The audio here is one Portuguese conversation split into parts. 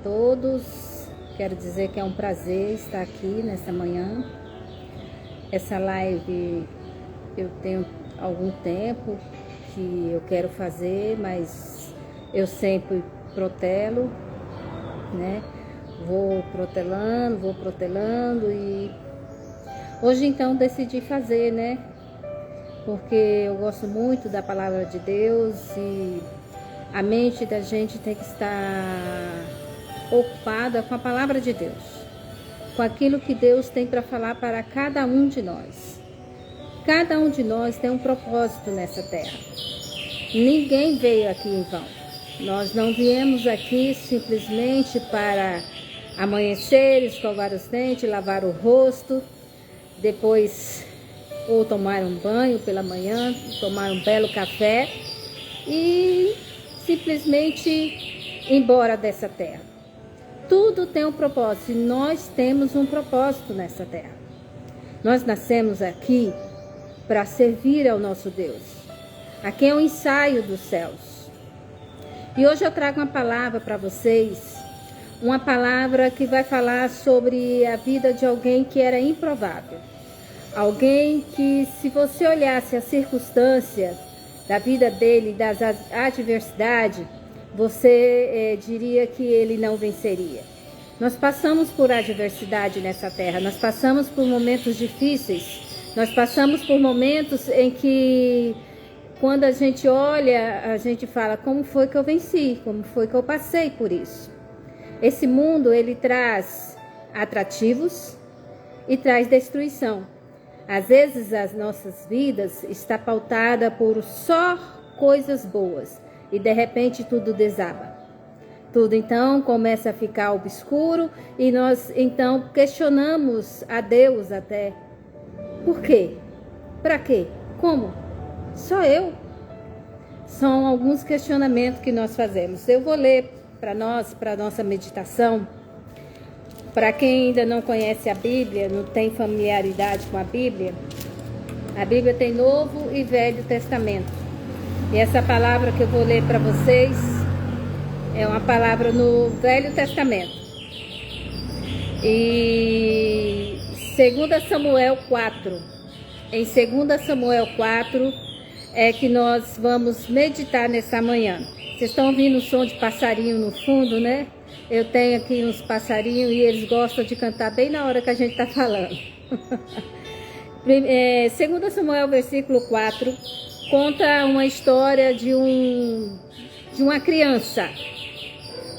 todos. Quero dizer que é um prazer estar aqui nessa manhã. Essa live eu tenho algum tempo que eu quero fazer, mas eu sempre protelo, né? Vou protelando e hoje então decidi fazer, né? Porque eu gosto muito da palavra de Deus e a mente da gente tem que estar ocupada com a palavra de Deus, com aquilo que Deus tem para falar para cada um de nós. Cada um de nós tem um propósito nessa terra. Ninguém veio aqui em vão. Nós não viemos aqui simplesmente para amanhecer, escovar os dentes, lavar o rosto, depois ou tomar um banho pela manhã, tomar um belo café e simplesmente ir embora dessa terra. Tudo tem um propósito e nós temos um propósito nessa terra. Nós nascemos aqui para servir ao nosso Deus. Aqui é o ensaio dos céus. E hoje eu trago uma palavra para vocês, uma palavra que vai falar sobre a vida de alguém que era improvável. Alguém que, se você olhasse a circunstância da vida dele, das adversidades, você diria que ele não venceria. Nós passamos por adversidade nessa terra, nós passamos por momentos difíceis, nós passamos por momentos em que, quando a gente olha, a gente fala, como foi que eu venci? Como foi que eu passei por isso? Esse mundo, ele traz atrativos e traz destruição. Às vezes as nossas vidas está pautada por só coisas boas e de repente tudo desaba. Tudo então começa a ficar obscuro e nós então questionamos a Deus até. Por quê? Para quê? Como? Só eu? São alguns questionamentos que nós fazemos. Eu vou ler para nós, para a nossa meditação. Para quem ainda não conhece a Bíblia, não tem familiaridade com a Bíblia tem Novo e Velho Testamento. E essa palavra que eu vou ler para vocês é uma palavra no Velho Testamento. E 2 Samuel 4. Em 2 Samuel 4 é que nós vamos meditar nessa manhã. Vocês estão ouvindo o som de passarinho no fundo, né? Eu tenho aqui uns passarinhos e eles gostam de cantar bem na hora que a gente está falando. 2 Samuel, versículo 4, conta uma história de uma criança.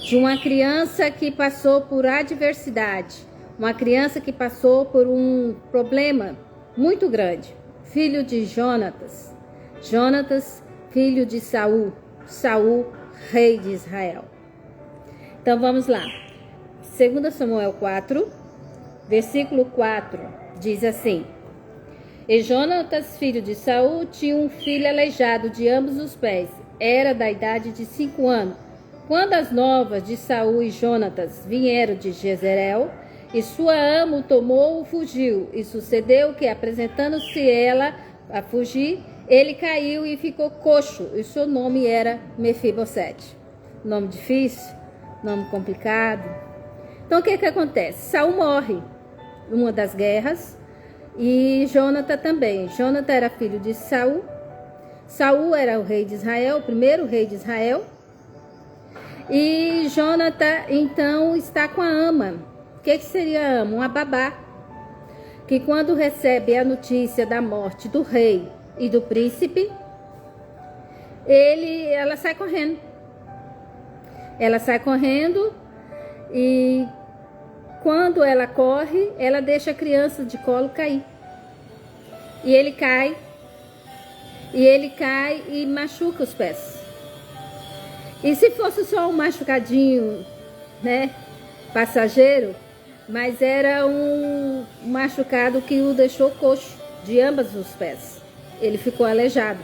De uma criança que passou por adversidade. Uma criança que passou por um problema muito grande. Filho de Jonatas. Jonatas, filho de Saul. Saul, rei de Israel. Então vamos lá. 2 Samuel 4, versículo 4, diz assim: E Jonatas, filho de Saul, tinha um filho aleijado de ambos os pés. Era da idade de 5 anos. Quando as novas de Saul e Jonatas vieram de Jezreel, e sua ama o tomou, fugiu. E sucedeu que, apresentando-se ela a fugir, ele caiu e ficou coxo. E seu nome era Mefibosete. Nome difícil? Nome complicado. Então o que acontece? Saul morre numa das guerras e Jonatã também. Jonatã era filho de Saul. Saul era o rei de Israel, o primeiro rei de Israel. E Jonatã então está com a ama. O que seria a ama? Uma babá. Que quando recebe a notícia da morte do rei e do príncipe, ela sai correndo. Ela sai correndo e quando ela corre, ela deixa a criança de colo cair. E ele cai e machuca os pés. E se fosse só um machucadinho, né, passageiro, mas era um machucado que o deixou coxo de ambos os pés. Ele ficou aleijado.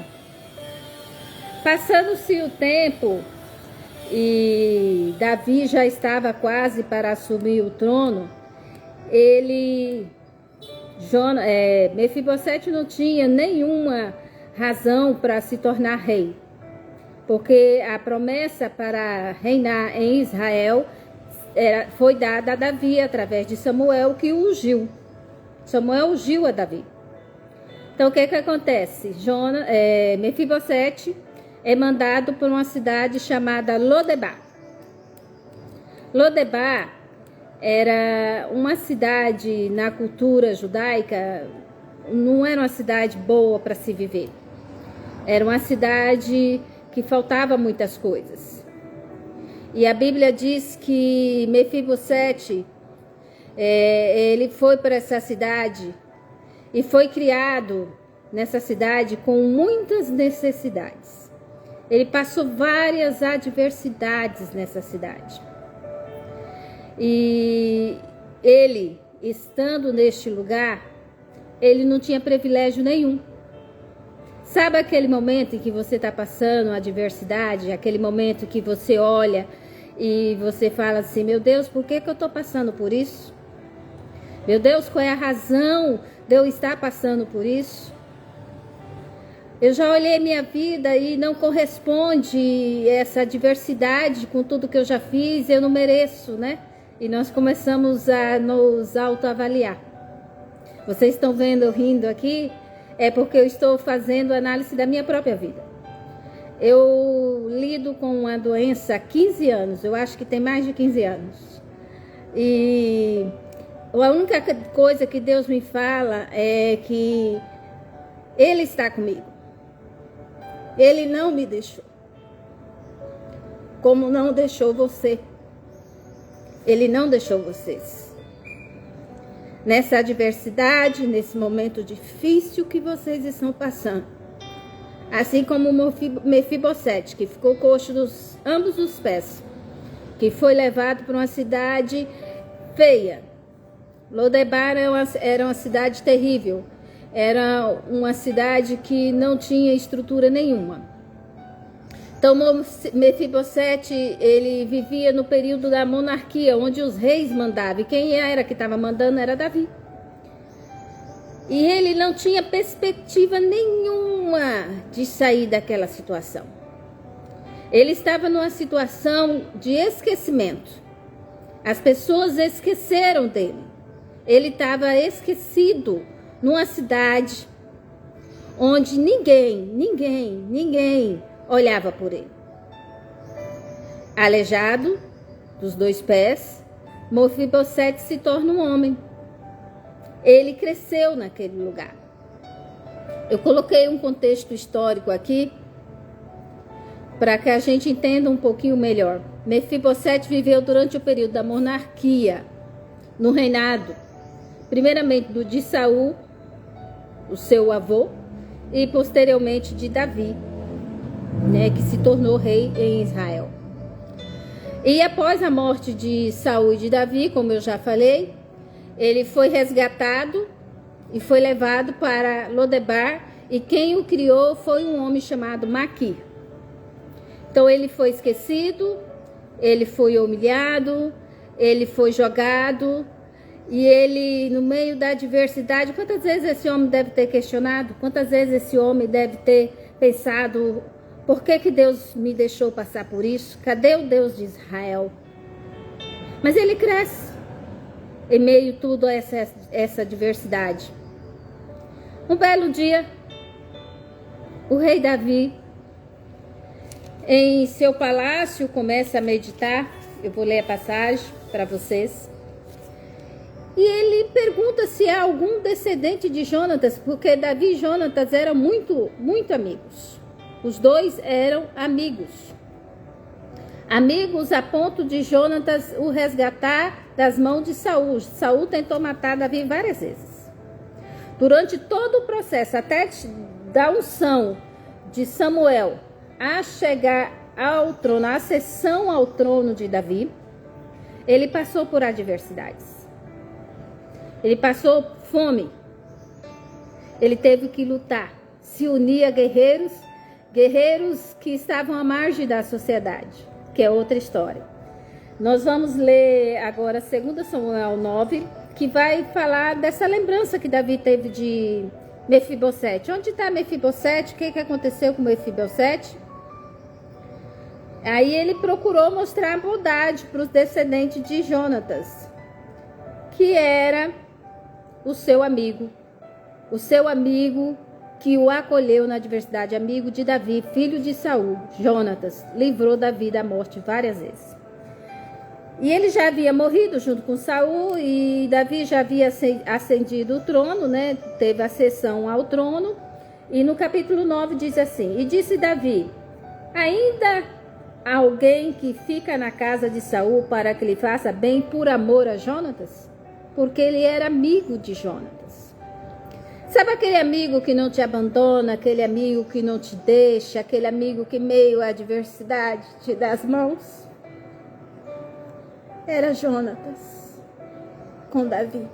Passando-se o tempo, e Davi já estava quase para assumir o trono, Mefibosete não tinha nenhuma razão para se tornar rei, porque a promessa para reinar em Israel foi dada a Davi através de Samuel, que o ungiu. Samuel ungiu a Davi. Então o que acontece? Mefibosete é mandado para uma cidade chamada Lodebar. Lodebar era uma cidade na cultura judaica, não era uma cidade boa para se viver. Era uma cidade que faltava muitas coisas. E a Bíblia diz que Mefibosete, ele foi para essa cidade e foi criado nessa cidade com muitas necessidades. Ele passou várias adversidades nessa cidade. E ele, estando neste lugar, ele não tinha privilégio nenhum. Sabe aquele momento em que você está passando a adversidade, aquele momento que você olha e você fala assim, meu Deus, por que eu estou passando por isso? Meu Deus, qual é a razão de eu estar passando por isso? Eu já olhei minha vida e não corresponde essa adversidade com tudo que eu já fiz, eu não mereço, né? E nós começamos a nos autoavaliar. Vocês estão vendo eu rindo aqui? É porque eu estou fazendo análise da minha própria vida. Eu lido com uma doença há 15 anos, eu acho que tem mais de 15 anos. E a única coisa que Deus me fala é que Ele está comigo. Ele não me deixou. Como não deixou você. Ele não deixou vocês. Nessa adversidade, nesse momento difícil que vocês estão passando. Assim como Mefibosete, que ficou coxo dos ambos os pés, que foi levado para uma cidade feia. Lodebar era uma cidade terrível. Era uma cidade que não tinha estrutura nenhuma. Então, Mefibosete, ele vivia no período da monarquia, onde os reis mandavam. E quem era que estava mandando era Davi. E ele não tinha perspectiva nenhuma de sair daquela situação. Ele estava numa situação de esquecimento. As pessoas esqueceram dele. Ele estava esquecido numa cidade onde ninguém olhava por ele. Aleijado dos 2 pés, Mefibosete se torna um homem. Ele cresceu naquele lugar. Eu coloquei um contexto histórico aqui para que a gente entenda um pouquinho melhor. Mefibosete viveu durante o período da monarquia, no reinado, primeiramente de Saul, o seu avô, e posteriormente de Davi, né, que se tornou rei em Israel. E após a morte de Saul e de Davi, como eu já falei, ele foi resgatado e foi levado para Lodebar, e quem o criou foi um homem chamado Maquir. Então ele foi esquecido, ele foi humilhado, ele foi jogado, e ele, no meio da adversidade, quantas vezes esse homem deve ter questionado? Quantas vezes esse homem deve ter pensado, por que Deus me deixou passar por isso? Cadê o Deus de Israel? Mas ele cresce em meio a tudo essa adversidade. Um belo dia, o rei Davi, em seu palácio, começa a meditar. Eu vou ler a passagem para vocês. E ele pergunta se há algum descendente de Jonatas, porque Davi e Jonatas eram muito amigos. Os dois eram amigos. Amigos a ponto de Jonatas o resgatar das mãos de Saul. Saul tentou matar Davi várias vezes. Durante todo o processo, até da unção de Samuel a chegar ao trono, a ascensão ao trono de Davi, ele passou por adversidades. Ele passou fome. Ele teve que lutar, se unir a guerreiros que estavam à margem da sociedade, que é outra história. Nós vamos ler agora 2 Samuel 9, que vai falar dessa lembrança que Davi teve de Mefibosete. Onde está Mefibosete? O que aconteceu com Mefibosete? Aí ele procurou mostrar bondade para os descendentes de Jonatas, que era o seu amigo que o acolheu na adversidade, amigo de Davi, filho de Saul. Jonatas livrou Davi da morte várias vezes. E ele já havia morrido junto com Saul, e Davi já havia ascendido o trono, né? Teve acessão ao trono. E no capítulo 9 diz assim: E disse Davi: ainda há alguém que fica na casa de Saul para que lhe faça bem por amor a Jonatas? Porque ele era amigo de Jonatas. Sabe aquele amigo que não te abandona, aquele amigo que não te deixa, aquele amigo que meio à adversidade te dá as mãos? Era Jonatas com Davi.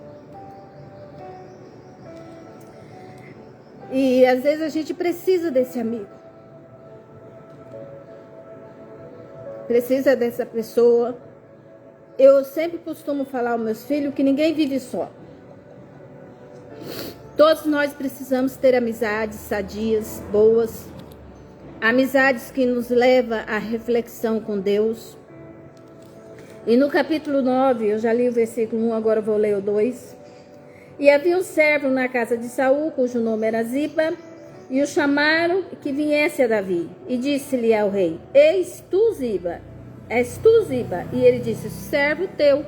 E às vezes a gente precisa desse amigo. Precisa dessa pessoa. Eu sempre costumo falar aos meus filhos que ninguém vive só. Todos nós precisamos ter amizades sadias, boas. Amizades que nos levam à reflexão com Deus. E no capítulo 9, eu já li o versículo 1, agora eu vou ler o 2. E havia um servo na casa de Saul, cujo nome era Ziba, e o chamaram que viesse a Davi. E disse-lhe ao rei: Eis tu, Ziba, és tu, Ziba? E ele disse: servo teu.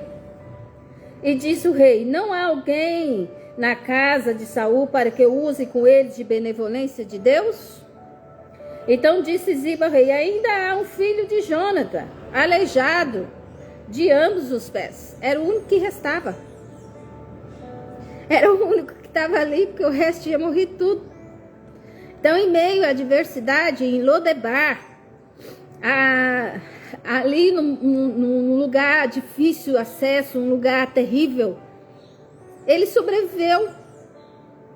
E disse o rei: não há alguém na casa de Saul para que eu use com ele de benevolência de Deus? Então disse Ziba ao rei: ainda há um filho de Jonatã, aleijado de ambos os pés. Era o único que restava. Era o único que estava ali, porque o resto ia morrer tudo. Então, em meio à adversidade, em Lodebar, ali num lugar difícil acesso, um lugar terrível, ele sobreviveu.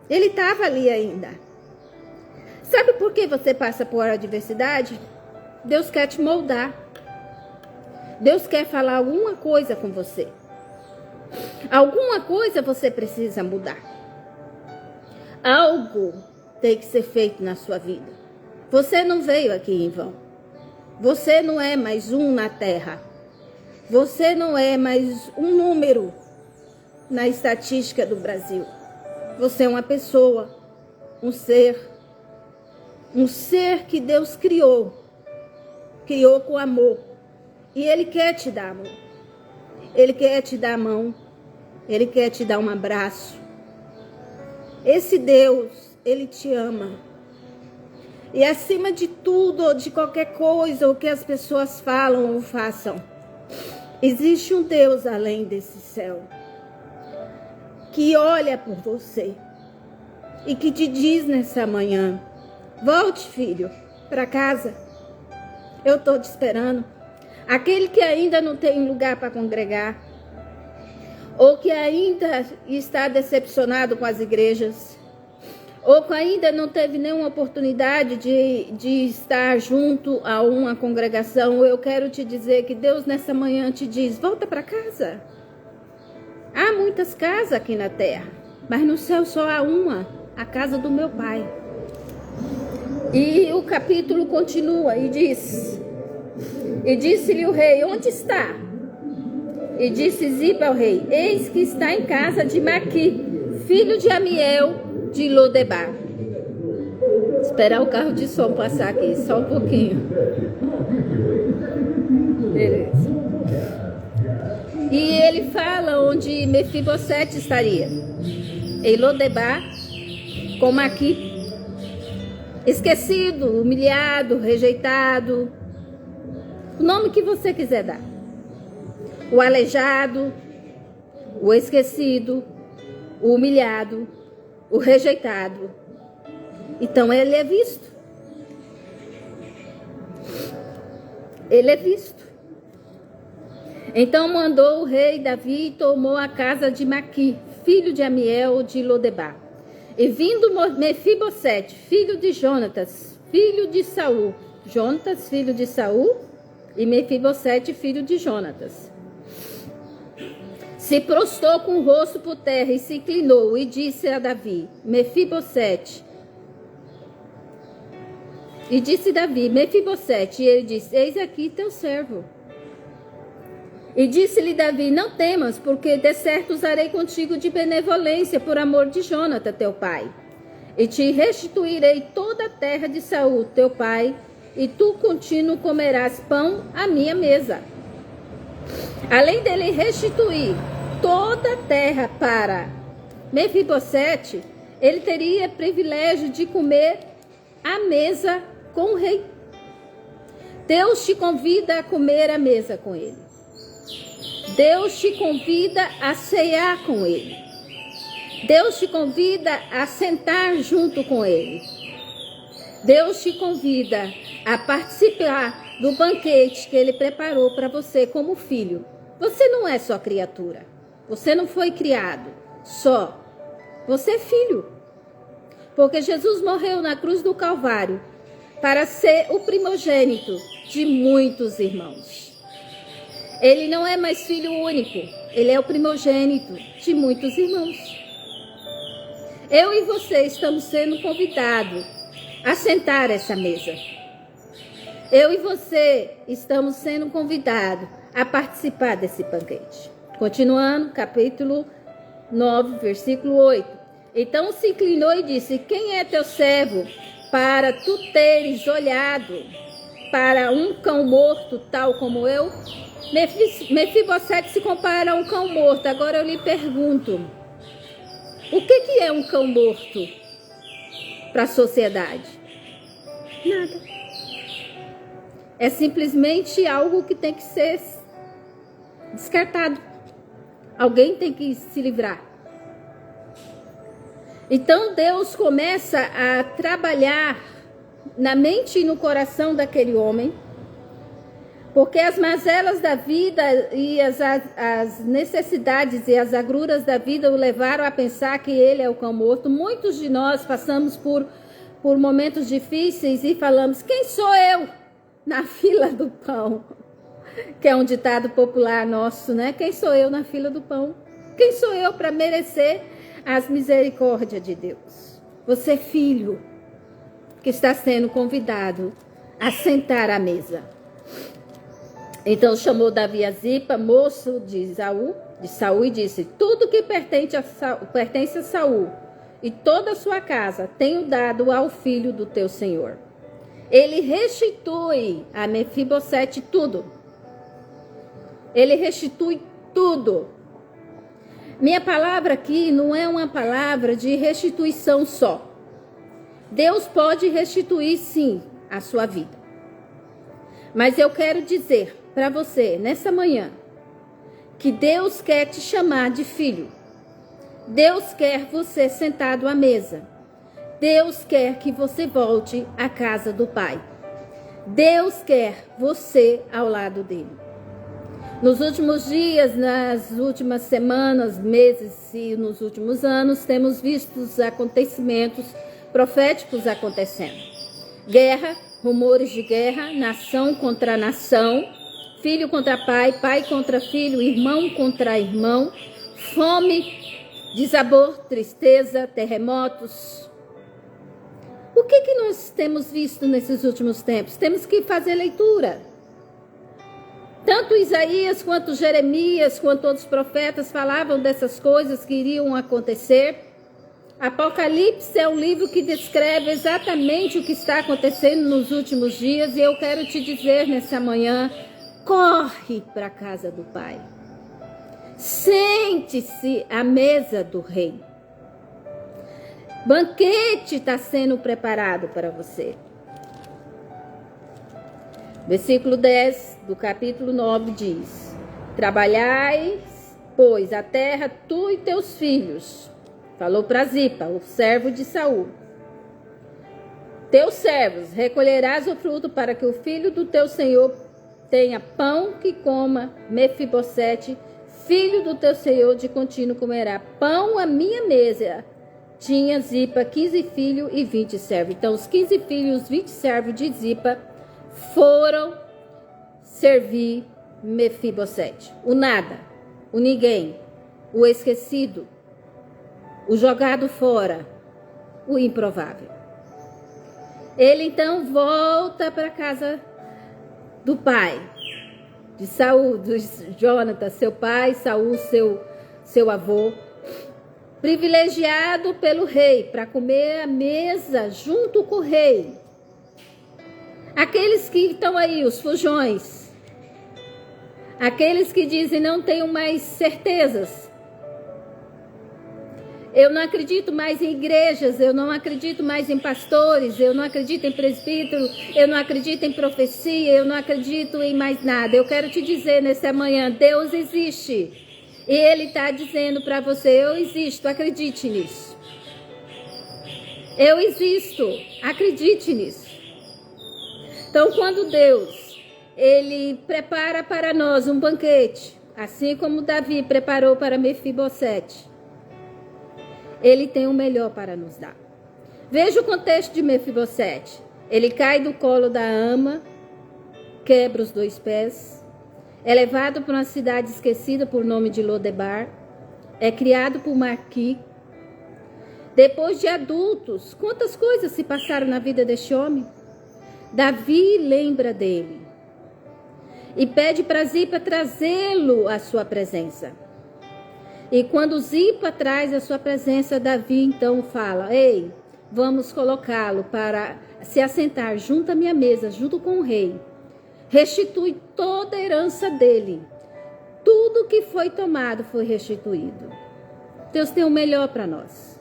Ele estava ali ainda. Sabe por que você passa por adversidade? Deus quer te moldar. Deus quer falar alguma coisa com você. Alguma coisa você precisa mudar. Algo tem que ser feito na sua vida. Você não veio aqui em vão. Você não é mais um na terra. Você não é mais um número na estatística do Brasil. Você é uma pessoa, um ser que Deus criou com amor. E Ele quer te dar amor. Ele quer te dar a mão. Ele quer te dar um abraço. Esse Deus, Ele te ama. E acima de tudo, ou de qualquer coisa, o que as pessoas falam ou façam, existe um Deus além desse céu, que olha por você e que te diz nessa manhã: volte, filho, para casa. Eu estou te esperando. Aquele que ainda não tem lugar para congregar, ou que ainda está decepcionado com as igrejas, ou que ainda não teve nenhuma oportunidade de estar junto a uma congregação, eu quero te dizer que Deus nessa manhã te diz: volta para casa. Há muitas casas aqui na terra, mas no céu só há uma, a casa do meu Pai. E o capítulo continua e diz: e disse-lhe o rei: onde está? E disse Ziba ao rei: eis que está em casa de Maqui, filho de Amiel de Lodebar. Esperar o carro de som passar aqui, só um pouquinho. Beleza. E ele fala onde Mefibosete estaria. Em Lodebar, com Maqui. Esquecido, humilhado, rejeitado. O nome que você quiser dar. O aleijado, o esquecido, o humilhado, o rejeitado. Então ele é visto. Ele é visto. Então mandou o rei Davi e tomou a casa de Maqui, filho de Amiel de Lodebar. E vindo Mefibosete, filho de Jonatas, filho de Saul. Jonatas, filho de Saul, e Mefibosete, filho de Jonatas. Se prostrou com o rosto por terra e se inclinou e disse a Davi: Mefibosete. E disse Davi, Mefibosete, e ele disse, eis aqui teu servo. E disse-lhe Davi, não temas, porque de certo usarei contigo de benevolência por amor de Jonatã, teu pai. E te restituirei toda a terra de Saul, teu pai, e tu contínuo comerás pão à minha mesa. Além dele restituir toda a terra para Mefibosete, ele teria privilégio de comer à mesa com o rei. Deus te convida a comer à mesa com ele. Deus te convida a cear com ele. Deus te convida a sentar junto com ele. Deus te convida a participar do banquete que ele preparou para você como filho. Você não é só criatura. Você não foi criado só. Você é filho. Porque Jesus morreu na cruz do Calvário para ser o primogênito de muitos irmãos. Ele não é mais filho único. Ele é o primogênito de muitos irmãos. Eu e você estamos sendo convidados a sentar essa mesa. Eu e você estamos sendo convidados a participar desse banquete. Continuando, capítulo 9, versículo 8. Então se inclinou e disse, quem é teu servo para tu teres olhado para um cão morto tal como eu? Mefibosete se compara a um cão morto. Agora eu lhe pergunto, o que é um cão morto para a sociedade? Nada. É simplesmente algo que tem que ser descartado. Alguém tem que se livrar. Então Deus começa a trabalhar na mente e no coração daquele homem, porque as mazelas da vida e as necessidades e as agruras da vida o levaram a pensar que ele é o cão morto. Muitos de nós passamos por momentos difíceis e falamos, quem sou eu na fila do pão? Que é um ditado popular nosso, né? Quem sou eu na fila do pão? Quem sou eu para merecer as misericórdias de Deus? Você é filho que está sendo convidado a sentar à mesa. Então chamou Davi a Zipa, moço de Saul, e disse, tudo que pertence a Saul e toda a sua casa tenho dado ao filho do teu senhor. Ele restitui a Mefibosete tudo. Ele restitui tudo. Minha palavra aqui não é uma palavra de restituição só. Deus pode restituir sim a sua vida. Mas eu quero dizer para você, nessa manhã, que Deus quer te chamar de filho. Deus quer você sentado à mesa. Deus quer que você volte à casa do Pai. Deus quer você ao lado dele. Nos últimos dias, nas últimas semanas, meses e nos últimos anos, temos visto os acontecimentos proféticos acontecendo. Guerra, rumores de guerra, nação contra nação, filho contra pai, pai contra filho, irmão contra irmão, fome, desabor, tristeza, terremotos. O que nós temos visto nesses últimos tempos? Temos que fazer leitura. Tanto Isaías, quanto Jeremias, quanto outros profetas falavam dessas coisas que iriam acontecer. Apocalipse é um livro que descreve exatamente o que está acontecendo nos últimos dias. E eu quero te dizer nessa manhã, corre para a casa do Pai. Sente-se à mesa do Rei. Banquete está sendo preparado para você. Versículo 10 do capítulo 9 diz, trabalhai, pois, a terra, tu e teus filhos. Falou para Zipa, o servo de Saul. Teus servos, recolherás o fruto para que o filho do teu senhor tenha pão que coma. Mefibosete, filho do teu senhor, de contínuo comerá pão à minha mesa. Tinha Zipa 15 filhos e 20 servos. Então, os 15 filhos e os 20 servos de Zipa foram servir Mefibosete. O nada, o ninguém, o esquecido, o jogado fora, o improvável. Ele então volta para a casa do pai, de Saul, de Jonatas, seu pai, Saul, seu avô, privilegiado pelo rei, para comer à mesa junto com o rei. Aqueles que estão aí, os fujões, aqueles que dizem não tenho mais certezas, eu não acredito mais em igrejas, eu não acredito mais em pastores, eu não acredito em presbítero, eu não acredito em profecia, eu não acredito em mais nada. Eu quero te dizer nessa manhã, Deus existe. E Ele está dizendo para você, eu existo, acredite nisso. Eu existo, acredite nisso. Então, quando Deus, Ele prepara para nós um banquete, assim como Davi preparou para Mefibosete, Ele tem o melhor para nos dar. Veja o contexto de Mefibosete. Ele cai do colo da ama, quebra os 2 pés, é levado para uma cidade esquecida por nome de Lodebar, é criado por Maqui. Depois de adultos, quantas coisas se passaram na vida deste homem? Davi lembra dele e pede para Zipa trazê-lo à sua presença. E quando Zipa traz a sua presença, Davi então fala, ei, vamos colocá-lo para se assentar junto à minha mesa, junto com o rei. Restitui toda a herança dele. Tudo que foi tomado foi restituído. Deus tem o melhor para nós.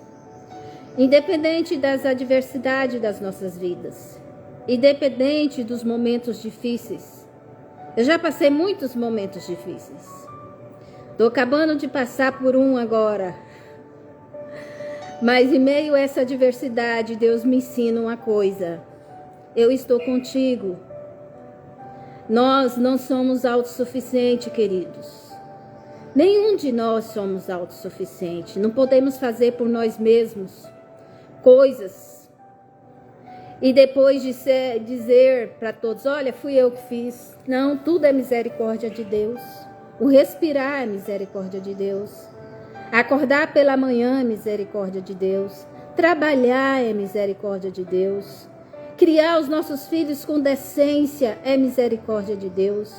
Independente das adversidades das nossas vidas. Independente dos momentos difíceis. Eu já passei muitos momentos difíceis. Estou acabando de passar por um agora. Mas em meio a essa adversidade, Deus me ensina uma coisa. Eu estou contigo. Nós não somos autossuficientes, queridos. Nenhum de nós somos autossuficientes. Não podemos fazer por nós mesmos coisas. E depois de dizer para todos, olha, fui eu que fiz. Não, tudo é misericórdia de Deus. O respirar é misericórdia de Deus. Acordar pela manhã é misericórdia de Deus. Trabalhar é misericórdia de Deus. Criar os nossos filhos com decência é misericórdia de Deus.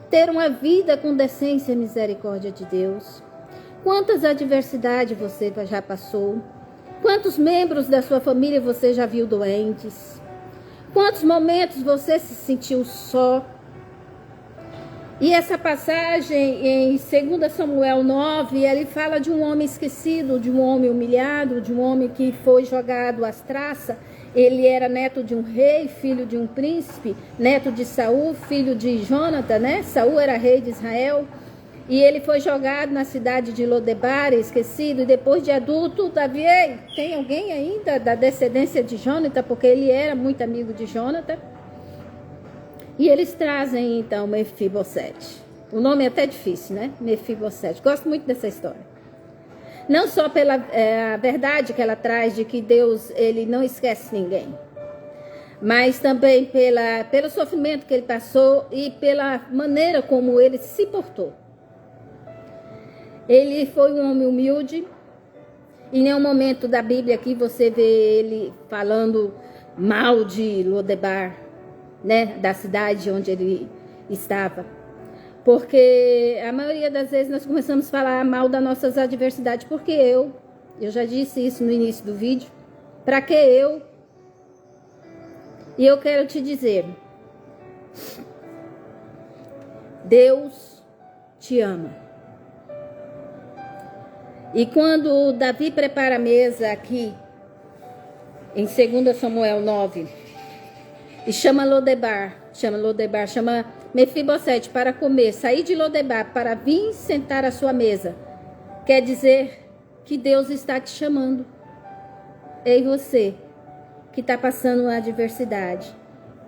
Ter uma vida com decência é misericórdia de Deus. Quantas adversidades você já passou? Quantos membros da sua família você já viu doentes? Quantos momentos você se sentiu só? E essa passagem em 2 Samuel 9, ele fala de um homem esquecido, de um homem humilhado, de um homem que foi jogado às traças. Ele era neto de um rei, filho de um príncipe, neto de Saul, filho de Jonatas, né? Saul era rei de Israel. E ele foi jogado na cidade de Lodebar, esquecido. E depois de adulto, Davi, tem alguém ainda da descendência de Jonatas? Porque ele era muito amigo de Jonatas. E eles trazem, então, Mefibosete. O nome é até difícil, né? Mefibosete. Gosto muito dessa história. Não só pela a verdade que ela traz de que Deus, ele não esquece ninguém. Mas também pelo sofrimento que ele passou e pela maneira como ele se portou. Ele foi um homem humilde. Em nenhum momento da Bíblia aqui você vê ele falando mal de Lodebar, né, da cidade onde ele estava, porque a maioria das vezes nós começamos a falar mal das nossas adversidades, porque eu já disse isso no início do vídeo, para que eu? E eu quero te dizer, Deus te ama. E quando Davi prepara a mesa aqui, em 2 Samuel 9, e chama Mefibosete para comer, sair de Lodebar para vir sentar à sua mesa. Quer dizer que Deus está te chamando. Ei, você que está passando uma adversidade,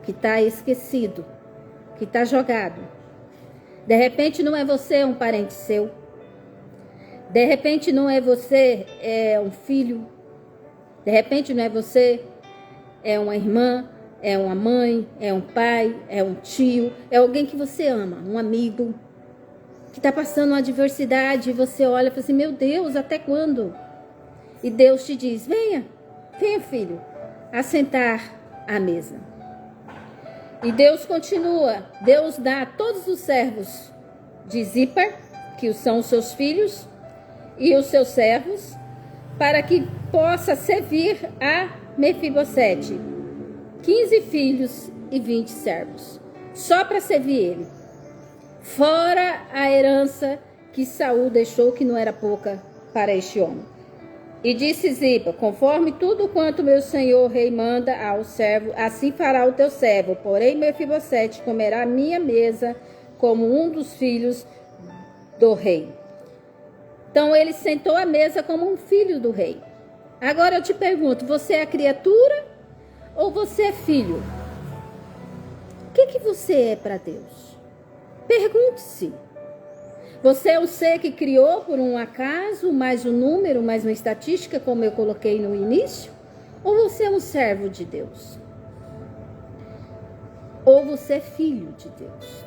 que está esquecido, que está jogado. De repente não é você um parente seu. De repente não é você um filho. De repente não é você é uma irmã. É uma mãe, é um pai, é um tio, é alguém que você ama, um amigo, que está passando uma adversidade e você olha e fala assim, meu Deus, até quando? E Deus te diz, venha filho, assentar à mesa. E Deus continua, Deus dá a todos os servos de Zípar, que são os seus filhos, e os seus servos, para que possa servir a Mefibosete. 15 filhos e 20 servos, só para servir ele. Fora a herança que Saul deixou, que não era pouca para este homem. E disse Ziba: conforme tudo quanto meu senhor rei manda ao servo, assim fará o teu servo. Porém Mefibosete comerá a minha mesa como um dos filhos do rei. Então ele sentou à mesa como um filho do rei. Agora eu te pergunto, você é criatura ou você é filho? O que você é para Deus? Pergunte-se. Você é um ser que criou por um acaso, mais um número, mais uma estatística, como eu coloquei no início? Ou você é um servo de Deus? Ou você é filho de Deus?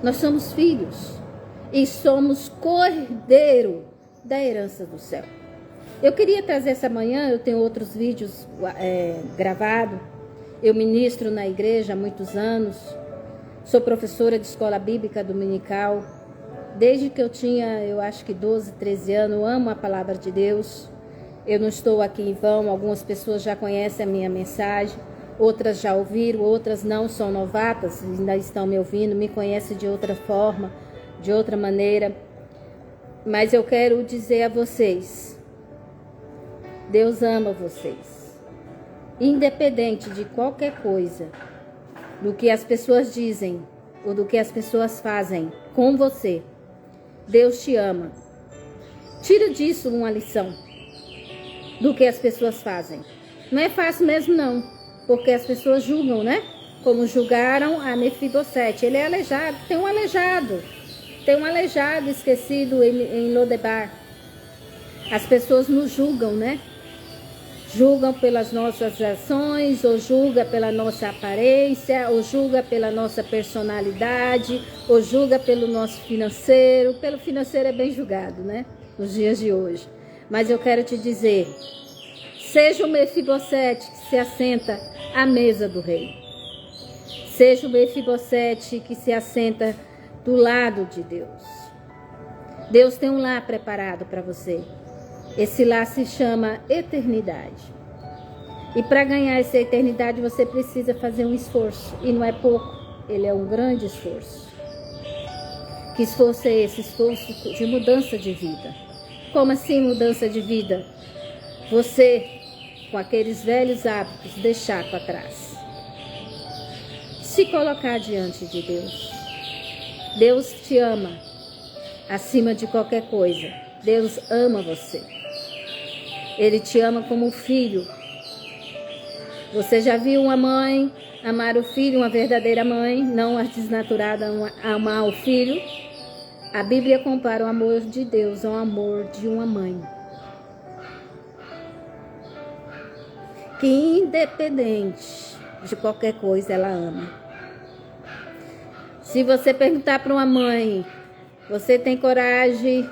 Nós somos filhos e somos cordeiro da herança do céu. Eu queria trazer essa manhã, eu tenho outros vídeos gravados. Eu ministro na igreja há muitos anos. Sou professora de escola bíblica dominical. Desde que eu tinha, eu acho que 12, 13 anos, eu amo a palavra de Deus. Eu não estou aqui em vão, algumas pessoas já conhecem a minha mensagem, outras já ouviram, outras não, são novatas, ainda estão me ouvindo, me conhecem de outra forma, de outra maneira. Mas eu quero dizer a vocês, Deus ama vocês. Independente de qualquer coisa, do que as pessoas dizem ou do que as pessoas fazem com você, Deus te ama. Tira disso uma lição do que as pessoas fazem. Não é fácil mesmo não, porque as pessoas julgam, né? Como julgaram a Mefibosete. Ele é aleijado, tem um aleijado esquecido em Lodebar. As pessoas nos julgam, né? Julgam pelas nossas ações, ou julga pela nossa aparência, ou julga pela nossa personalidade, ou julga pelo nosso financeiro. Pelo financeiro é bem julgado, né? Nos dias de hoje. Mas eu quero te dizer, seja o Mefibosete que se assenta à mesa do rei. Seja o Mefibosete que se assenta do lado de Deus. Deus tem um lar preparado para você. Esse lar se chama eternidade. E para ganhar essa eternidade você precisa fazer um esforço. E não é pouco, ele é um grande esforço. Que esforço é esse? Esforço de mudança de vida. Como assim mudança de vida? Você, com aqueles velhos hábitos, deixar para trás. Se colocar diante de Deus. Deus te ama acima de qualquer coisa. Deus ama você. Ele te ama como um filho. Você já viu uma mãe amar o filho, uma verdadeira mãe, não a desnaturada amar o filho? A Bíblia compara o amor de Deus ao amor de uma mãe. Que independente de qualquer coisa ela ama. Se você perguntar para uma mãe, você tem coragem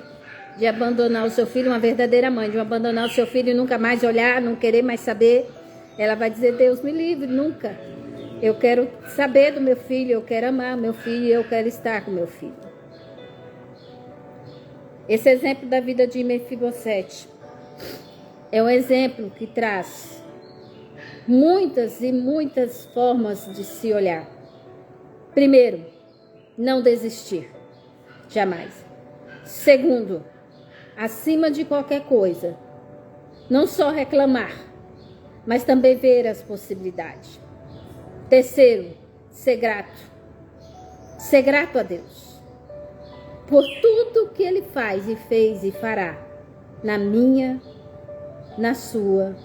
de abandonar o seu filho, uma verdadeira mãe, de abandonar o seu filho e nunca mais olhar, não querer mais saber, ela vai dizer, Deus me livre, nunca. Eu quero saber do meu filho, eu quero amar meu filho e eu quero estar com meu filho. Esse exemplo da vida de Mefibosete é um exemplo que traz muitas e muitas formas de se olhar. Primeiro, não desistir, jamais. Segundo, acima de qualquer coisa, não só reclamar, mas também ver as possibilidades. Terceiro, ser grato. Ser grato a Deus por tudo que Ele faz e fez e fará na minha, na sua,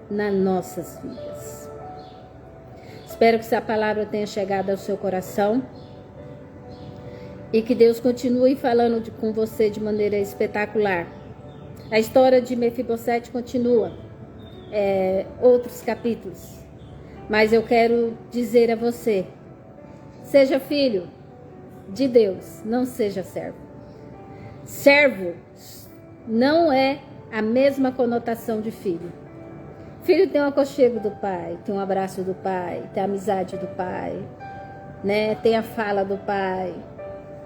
nas nossas vidas. Espero que essa palavra tenha chegado ao seu coração e que Deus continue falando com você de maneira espetacular. A história de Mefibosete continua, outros capítulos, mas eu quero dizer a você, seja filho de Deus, não seja servo. Servo não é a mesma conotação de filho. Filho tem o aconchego do pai, tem um abraço do pai, tem a amizade do pai, né? Tem a fala do pai.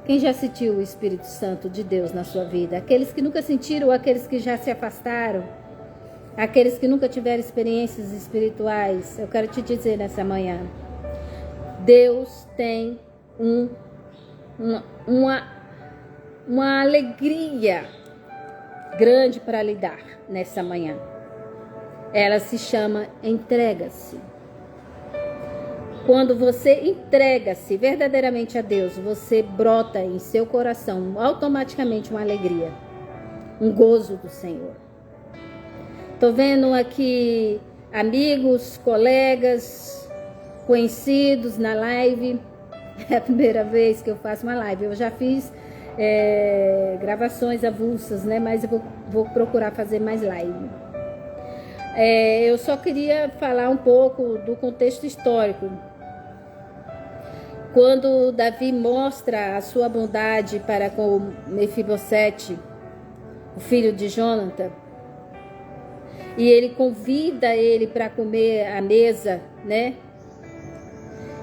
Quem já sentiu o Espírito Santo de Deus na sua vida? Aqueles que nunca sentiram, aqueles que já se afastaram, aqueles que nunca tiveram experiências espirituais. Eu quero te dizer nessa manhã, Deus tem uma alegria grande para lhe dar nessa manhã. Ela se chama entrega-se. Quando você entrega-se verdadeiramente a Deus, você brota em seu coração automaticamente uma alegria, um gozo do Senhor. Tô vendo aqui amigos, colegas, conhecidos na live. É a primeira vez que eu faço uma live. Eu já fiz gravações avulsas, né? Mas eu vou procurar fazer mais live. Eu só queria falar um pouco do contexto histórico. Quando Davi mostra a sua bondade para com Mefibosete, o filho de Jonathan, e ele convida ele para comer à mesa, né?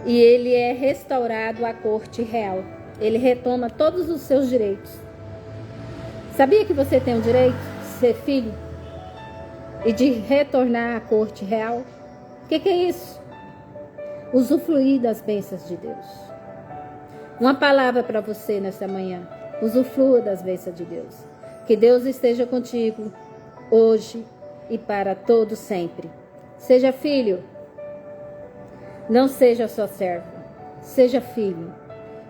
E ele é restaurado à corte real. Ele retoma todos os seus direitos. Sabia que você tem o direito de ser filho e de retornar à corte real? O que é isso? Usufruir das bênçãos de Deus. Uma palavra para você nessa manhã. Usufrua das bênçãos de Deus. Que Deus esteja contigo hoje e para todo sempre. Seja filho. Não seja só servo. Seja filho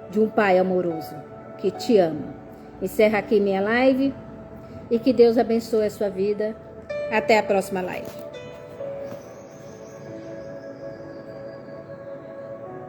de um pai amoroso que te ama. Encerra aqui minha live e que Deus abençoe a sua vida. Até a próxima live.